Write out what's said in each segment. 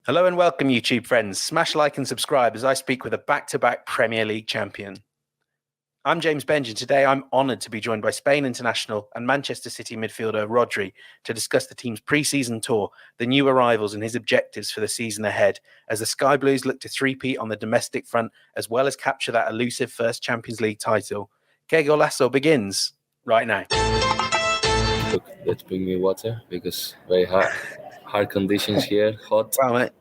Hello and welcome, YouTube friends. Smash like and subscribe as I speak with a back-to-back Premier League champion. I'm James Benge, and today I'm honoured to be joined by Spain international and Manchester City midfielder Rodri to discuss the team's pre-season tour, the new arrivals and his objectives for the season ahead, as the Sky Blues look to three-peat on the domestic front, as well as capture that elusive first Champions League title. Qué Golazo begins right now. Look, let's bring me water because very hard conditions here, hot. Wow, mate.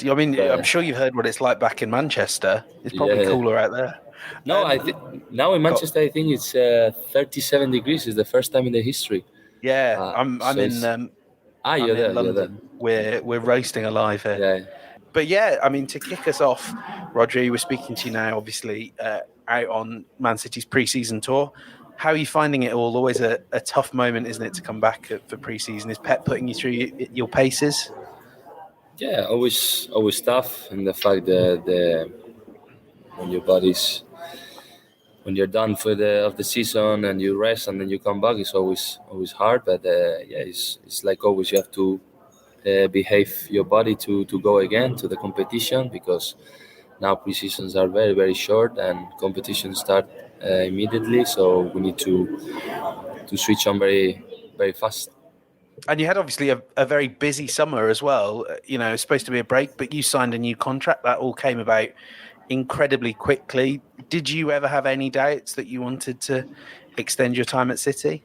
I'm sure you've heard what it's like back in Manchester. It's probably cooler out there. No, now in Manchester, I think it's 37 degrees. It's the first time in the history. Yeah, I'm in London. There. We're roasting alive here. Yeah. But yeah, I mean, to kick us off, Rodri, we're speaking to you now, obviously, out on Man City's pre-season tour. How are you finding it all? Always a tough moment, isn't it, to come back for pre-season? Is Pep putting you through your paces? Yeah, always tough, and the fact that when you're done for the season and you rest and then you come back, it's always hard. But it's like always you have to behave your body to go again to the competition, because now pre-seasons are very, very short and competitions start immediately. So we need to switch on very, very fast. And you had obviously a very busy summer as well. You know, it's supposed to be a break, but you signed a new contract. That all came about incredibly quickly. Did you ever have any doubts that you wanted to extend your time at City?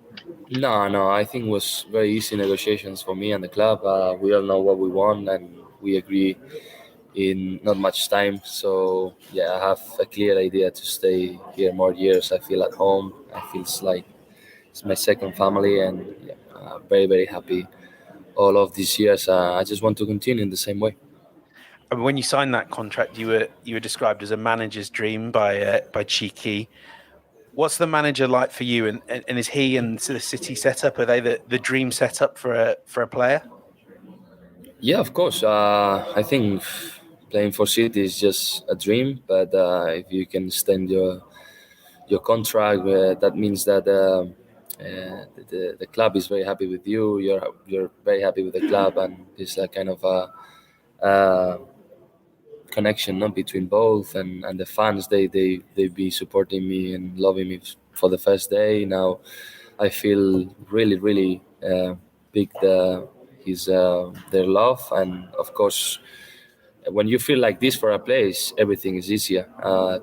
No. I think it was very easy negotiations for me and the club. We all know what we want, and we agree in not much time. So yeah, I have a clear idea to stay here more years. I feel at home. I feel like it's my second family, and very, very happy all of these years. I just want to continue in the same way. And when you signed that contract, you were described as a manager's dream by Cheeky. What's the manager like for you? And is he and the City setup, are they the dream setup for a player? Yeah, of course. I think playing for City is just a dream, but if you can extend your contract, that means that the club is very happy with you. You're very happy with the club, and it's a kind of a connection between both, and the fans. They be supporting me and loving me for the first day. Now I feel really big their love, and of course when you feel like this for a place, everything is easier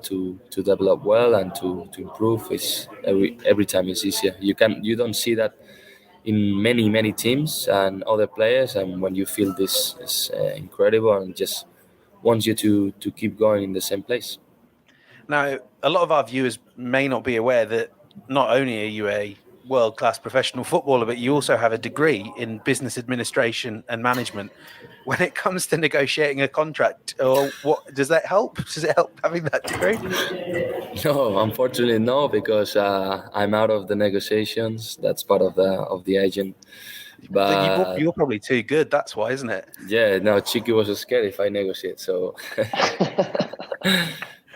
to develop well and to improve. It's every time it's easier. You don't see that in many teams and other players, and when you feel this is incredible and just wants you to keep going in the same place. Now, a lot of our viewers may not be aware that not only are you a world-class professional footballer, but you also have a degree in business administration and management. When it comes to negotiating a contract, or what does that help? Does it help having that degree? No, unfortunately, no, because I'm out of the negotiations. That's part of the agent. But you're probably too good. That's why, isn't it? Yeah, no. Chicky was scared if I negotiate. So,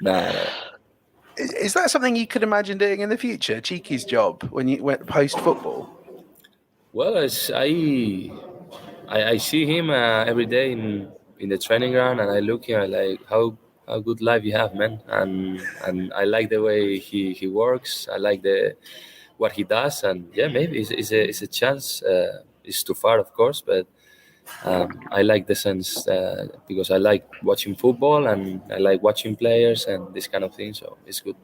nah. Is that something you could imagine doing in the future? Cheeky's job when you went post football? Well, I see him every day in the training ground, and I look here like how good life you have, man. And I like the way he works. I like what he does, and yeah, maybe it's a chance. It's too far, of course, but I like the sense because I like watching football and I like watching players and this kind of thing. So it's good.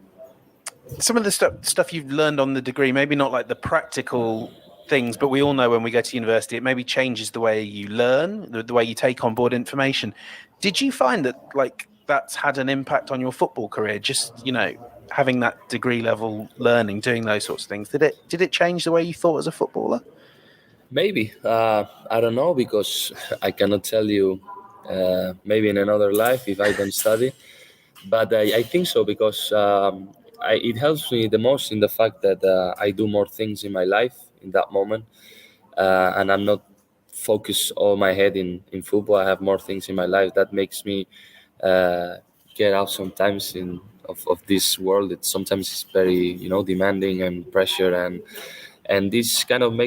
Some of the stuff you've learned on the degree, maybe not like the practical things, but we all know when we go to university, it maybe changes the way you learn, the way you take on board information. Did you find that that's had an impact on your football career? Just, having that degree level learning, doing those sorts of things. Did it change the way you thought as a footballer? Maybe. I don't know, because I cannot tell you maybe in another life if I don't study. But I think so, because it helps me the most in the fact that I do more things in my life in that moment. And I'm not focused all my head in football. I have more things in my life that makes me get out sometimes of this world. It sometimes is very demanding and pressure, and this kind of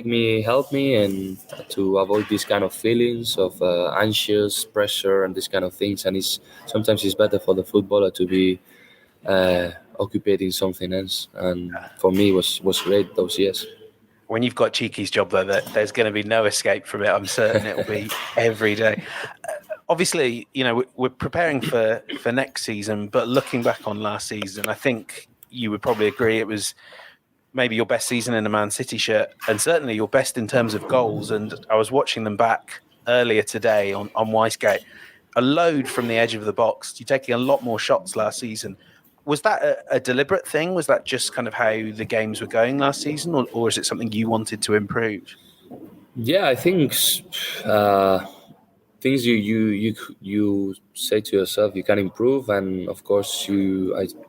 help me and to avoid these kind of feelings of anxious pressure and this kind of things. And sometimes it's better for the footballer to be occupied in something else. And for me, was great those years. When you've got Cheeky's job, though, there's going to be no escape from it. I'm certain it'll be every day. Obviously, we're preparing for next season, but looking back on last season, I think you would probably agree it was maybe your best season in a Man City shirt, and certainly your best in terms of goals. And I was watching them back earlier today on Wisegate. A load from the edge of the box. You're taking a lot more shots last season. Was that a deliberate thing? Was that just kind of how the games were going last season, or is it something you wanted to improve? Yeah, I think things you say to yourself you can improve, and of course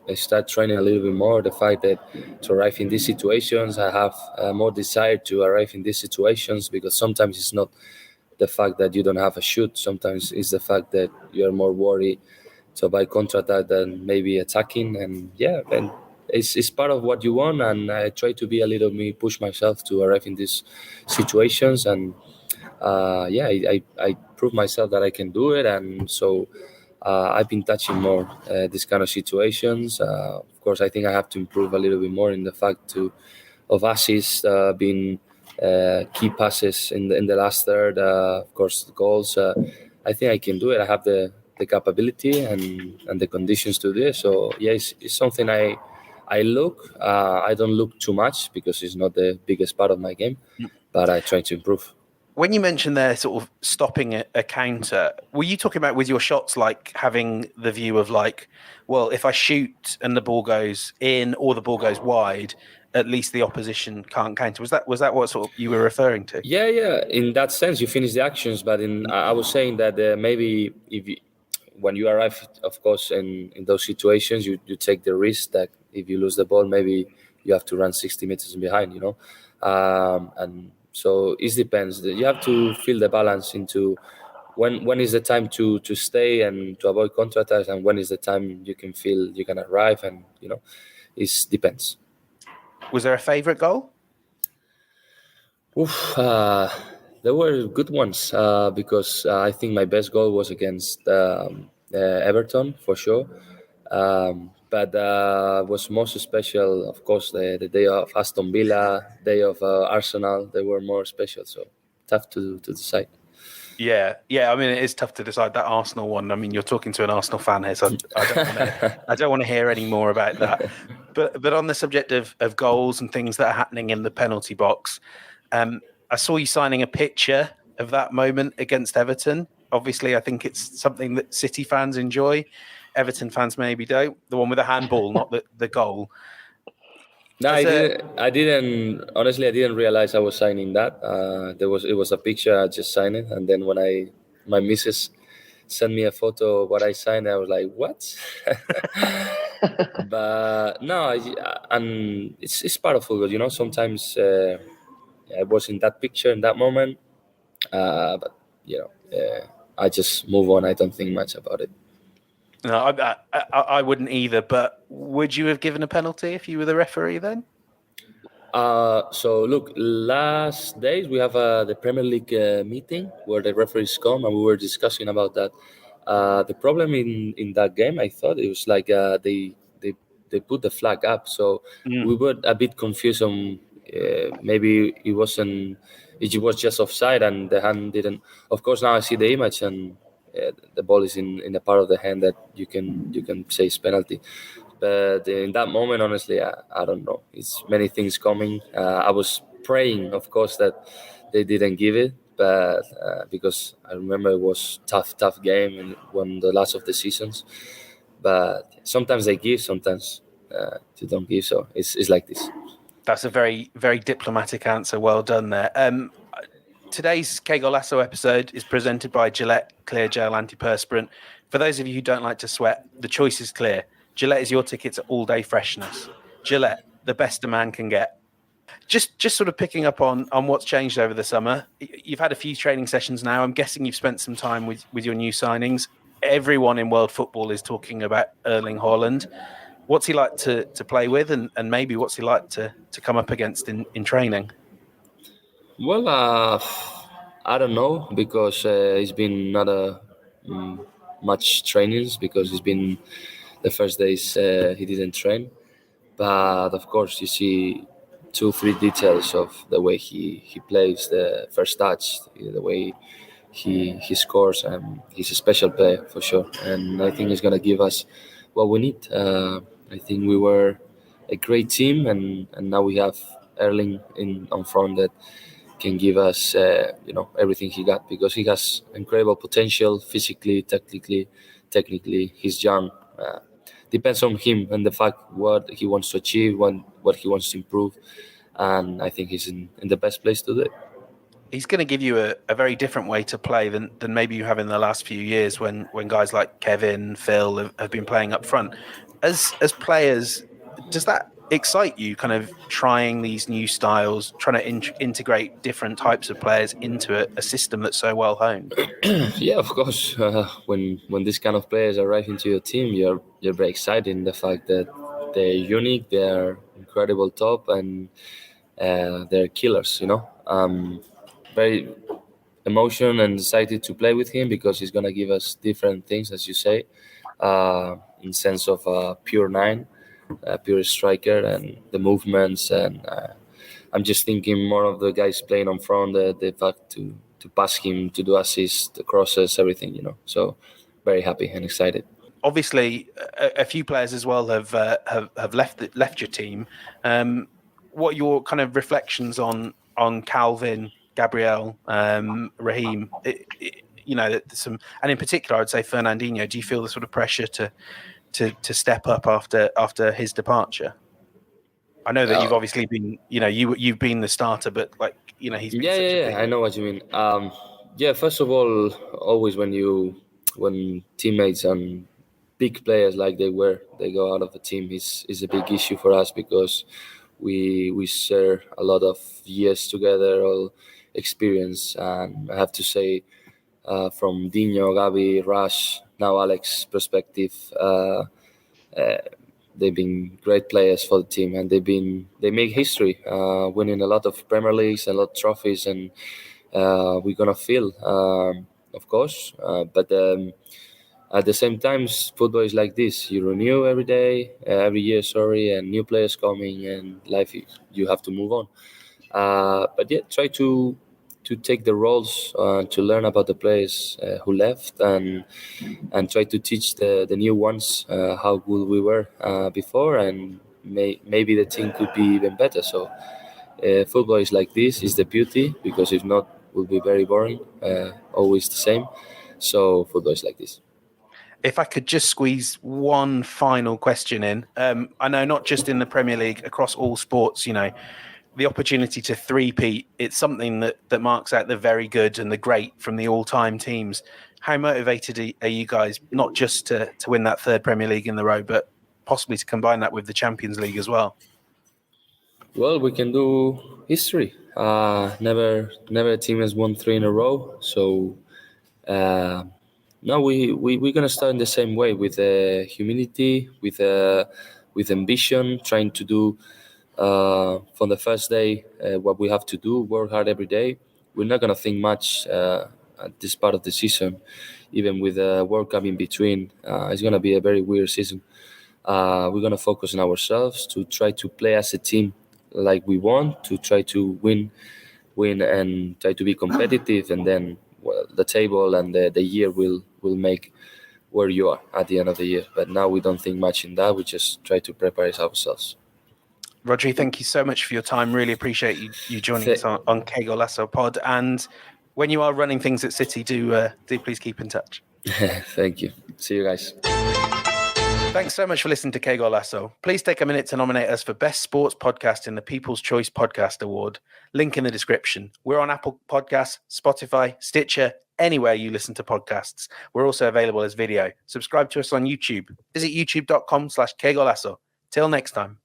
I start training a little bit more. The fact that to arrive in these situations, I have more desire to arrive in these situations, because sometimes it's not the fact that you don't have a shoot. Sometimes it's the fact that you're more worried to by counter-attack than maybe attacking. And it's part of what you want, and I try to be a little me push myself to arrive in these situations. And I prove myself that I can do it. And so I've been touching more these kind of situations. Of course, I think I have to improve a little bit more in the fact of assists, being key passes in the last third. Of course, the goals. I think I can do it. I have the capability and the conditions to do it. So yeah, it's something I look. I don't look too much because it's not the biggest part of my game, but I try to improve. When you mentioned there sort of stopping a counter, were you talking about with your shots like having the view of like, well, if I shoot and the ball goes in or the ball goes wide, at least the opposition can't counter? Was that what sort of you were referring to? Yeah. In that sense, you finish the actions, but I was saying that maybe when you arrive, of course, in those situations, you take the risk that if you lose the ball, maybe you have to run 60 meters behind, and so it depends. You have to feel the balance into when is the time to stay and to avoid counterattacks, and when is the time you can feel you can arrive, and it depends. Was there a favourite goal? Oof, there were good ones because I think my best goal was against Everton for sure. But was most special, of course, the day of Aston Villa, day of Arsenal. They were more special, so tough to decide. Yeah. I mean, it is tough to decide that Arsenal one. I mean, you're talking to an Arsenal fan here, so I don't want to hear any more about that. But on the subject of goals and things that are happening in the penalty box, I saw you signing a picture of that moment against Everton. Obviously, I think it's something that City fans enjoy. Everton fans maybe don't. The one with the handball, not the goal. No, I didn't. Honestly, I didn't realize I was signing that. It was a picture. I just signed it, and then when my missus sent me a photo of what I signed, I was like, "What?" But no, and it's part of football. Sometimes I was in that picture in that moment, but I just move on. I don't think much about it. No, I wouldn't either. But would you have given a penalty if you were the referee then? So look, last days we have the Premier League meeting where the referees come, and we were discussing about that. The problem in that game, I thought it was like they put the flag up, so we were a bit confused on maybe it was just offside and the hand didn't. Of course, now I see the image and the ball is in a part of the hand that you can say is penalty. But in that moment, honestly, I don't know. It's many things coming. I was praying, of course, that they didn't give it, but because I remember it was tough game and one the last of the seasons. But sometimes they give, sometimes they don't give. So it's like this. That's a very, very diplomatic answer. Well done there. Today's Qué Golazo episode is presented by Gillette Clear Gel Antiperspirant. For those of you who don't like to sweat, the choice is clear. Gillette is your ticket to all-day freshness. Gillette, the best a man can get. Just sort of picking up on what's changed over the summer. You've had a few training sessions now. I'm guessing you've spent some time with your new signings. Everyone in world football is talking about Erling Haaland. What's he like to play with, and maybe what's he like to come up against in training? Well, I don't know because it's been not a much trainings because it's been the first days he didn't train. But of course, you see two, three details of the way he plays, the first touch, the way he scores, and he's a special player for sure. And I think he's gonna give us what we need. I think we were a great team, and now we have Erling in on front that can give us everything he got because he has incredible potential physically, technically. He's young. Depends on him and the fact what he wants to achieve, what he wants to improve, and I think he's in the best place to do it. He's going to give you a very different way to play than maybe you have in the last few years when guys like Kevin, Phil have been playing up front. As players, does that excite you, kind of trying these new styles, trying to integrate different types of players into a system that's so well honed? Yeah, of course. When these kind of players arrive into your team, you're very excited in the fact that they're unique, they're incredible top, and they're killers. Very emotion and excited to play with him because he's gonna give us different things, as you say, in sense of pure nine, pure striker, and the movements. And I'm just thinking more of the guys playing on front, the fact to pass him, to do assists, the crosses, everything. So very happy and excited. Obviously, a few players as well have left your team. What are your kind of reflections on Calvin, Gabriel, Raheem? And in particular, I would say Fernandinho. Do you feel the sort of pressure to step up after his departure? I know that you've obviously been, you've been the starter, but he's been such a big. I know what you mean. First of all, always when teammates and big players like they go out of the team is a big issue for us because we share a lot of years together, all experience, and I have to say, from Dino, Gabi, Rash, now Alex perspective, they've been great players for the team, and they make history, winning a lot of Premier Leagues, a lot of trophies, and we're gonna feel, of course, but. At the same time, football is like this. You renew every day, every year, and new players coming, and life you have to move on. But yeah, try to take the roles, to learn about the players who left, and try to teach the new ones how good we were before, and maybe the team could be even better. So football is like this. Is the beauty because if not, it will be very boring. Always the same. So football is like this. If I could just squeeze one final question in, I know not just in the Premier League, across all sports, the opportunity to three-peat, it's something that marks out the very good and the great from the all-time teams. How motivated are you guys, not just to win that third Premier League in the row, but possibly to combine that with the Champions League as well? Well, we can do history. Never a team has won three in a row. So no, we're gonna start in the same way with humility, with ambition, trying to do from the first day what we have to do, work hard every day. We're not gonna think much at this part of the season, even with the World Cup in between. It's gonna be a very weird season. We're gonna focus on ourselves to try to play as a team like we want, to try to win, and try to be competitive, and then the table and the year will make where you are at the end of the year. But now we don't think much in that. We just try to prepare ourselves. Rodri, thank you so much for your time. Really appreciate you joining us on Qué Golazo pod. And when you are running things at City, do please keep in touch. Thank you. See you guys. Thanks so much for listening to Qué Golazo. Please take a minute to nominate us for Best Sports Podcast in the People's Choice Podcast Award. Link in the description. We're on Apple Podcasts, Spotify, Stitcher, anywhere you listen to podcasts. We're also available as video. Subscribe to us on YouTube. Visit youtube.com/Qué Golazo. Till next time.